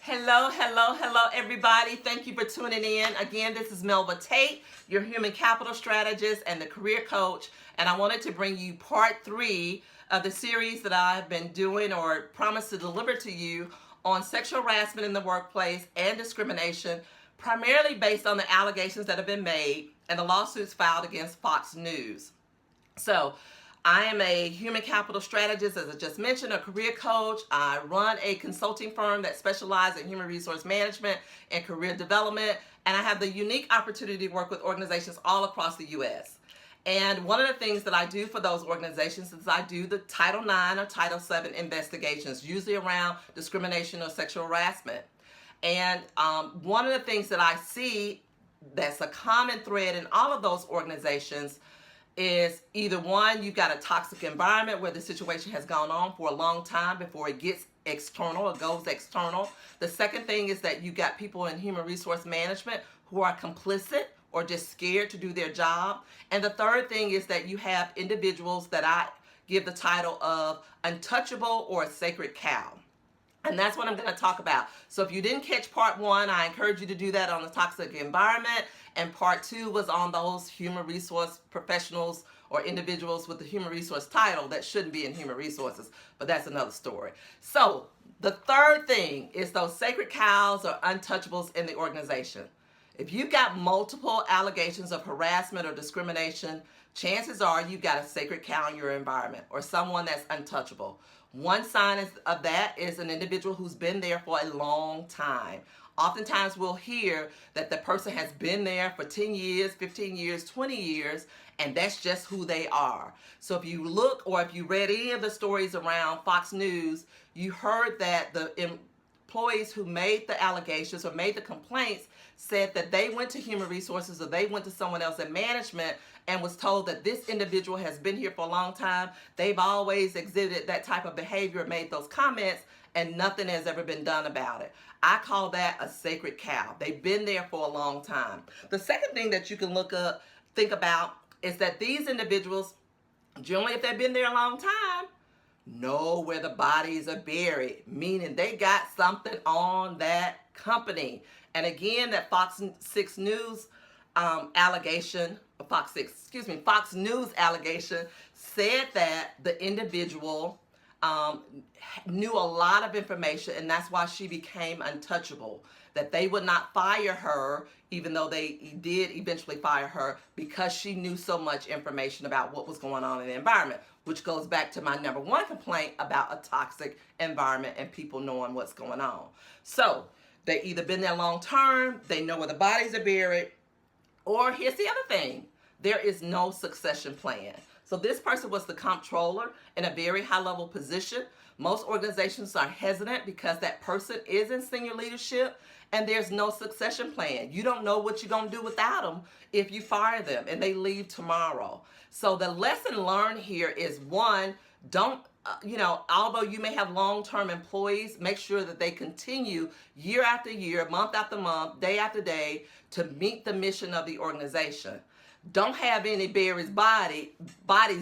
Hello, hello, hello, everybody. Thank you for tuning in. Again, this is Melva Tate, your human capital strategist and the career coach. And I wanted to bring you part 3 of the series that I've been doing or promised to deliver to you on sexual harassment in the workplace and discrimination, primarily based on the allegations that have been made and the lawsuits filed against Fox News. So, I am a human capital strategist, as I just mentioned, a career coach. I run a consulting firm that specializes in human resource management and career development, and I have the unique opportunity to work with organizations all across the U.S. And one of the things that I do for those organizations is I do the Title IX or Title VII investigations, usually around discrimination or sexual harassment. And one of the things that I see that's a common thread in all of those organizations is either one, you've got a toxic environment where the situation has gone on for a long time before it gets external or goes external. The second thing is that you've got people in human resource management who are complicit or just scared to do their job. And the third thing is that you have individuals that I give the title of untouchable or a sacred cow. And that's what I'm going to talk about. So if you didn't catch part 1, I encourage you to do that on the toxic environment. And part 2 was on those human resource professionals or individuals with the human resource title that shouldn't be in human resources. But that's another story. So the third thing is those sacred cows or untouchables in the organization. If you've got multiple allegations of harassment or discrimination, chances are you've got a sacred cow in your environment or someone that's untouchable. One sign of that is an individual who's been there for a long time. Oftentimes we'll hear that the person has been there for 10 years, 15 years, 20 years, and that's just who they are. So if you look or if you read any of the stories around Fox News, you heard that the employees who made the allegations or made the complaints said that they went to human resources or they went to someone else in management and was told that this individual has been here for a long time. They've always exhibited that type of behavior, made those comments, and nothing has ever been done about it. I call that a sacred cow. They've been there for a long time. The second thing that you can think about is that these individuals, generally if they've been there a long time, know where the bodies are buried, meaning they got something on that company. And again, that Fox News allegation said that the individual knew a lot of information, and that's why she became untouchable. That they would not fire her, even though they did eventually fire her, because she knew so much information about what was going on in the environment, which goes back to my number 1 complaint about a toxic environment and people knowing what's going on. So they either been there long term, they know where the bodies are buried, or here's the other thing, there is no succession plan. So this person was the comptroller in a very high-level position. Most organizations are hesitant because that person is in senior leadership and there's no succession plan. You don't know what you're going to do without them if you fire them and they leave tomorrow. So the lesson learned here is, one, don't although you may have long-term employees, make sure that they continue year after year, month after month, day after day to meet the mission of the organization. Don't have any bodies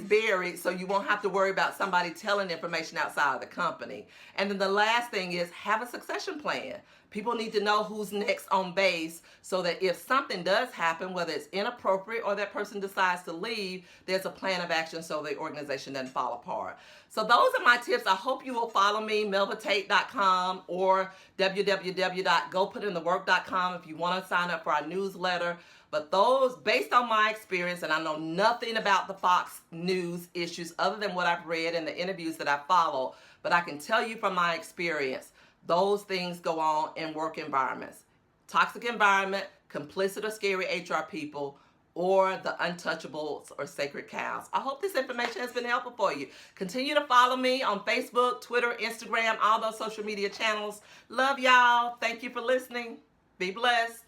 buried so you won't have to worry about somebody telling information outside of the company. And then the last thing is have a succession plan. People need to know who's next on base so that if something does happen, whether it's inappropriate or that person decides to leave, there's a plan of action so the organization doesn't fall apart. So those are my tips. I hope you will follow me, melvatate.com or www.goputinthework.com if you want to sign up for our newsletter. But those, based on my experience, and I know nothing about the Fox News issues other than what I've read and the interviews that I follow, but I can tell you from my experience, those things go on in work environments. Toxic environment, complicit or scary HR people, or the untouchables or sacred cows. I hope this information has been helpful for you. Continue to follow me on Facebook, Twitter, Instagram, all those social media channels. Love y'all. Thank you for listening. Be blessed.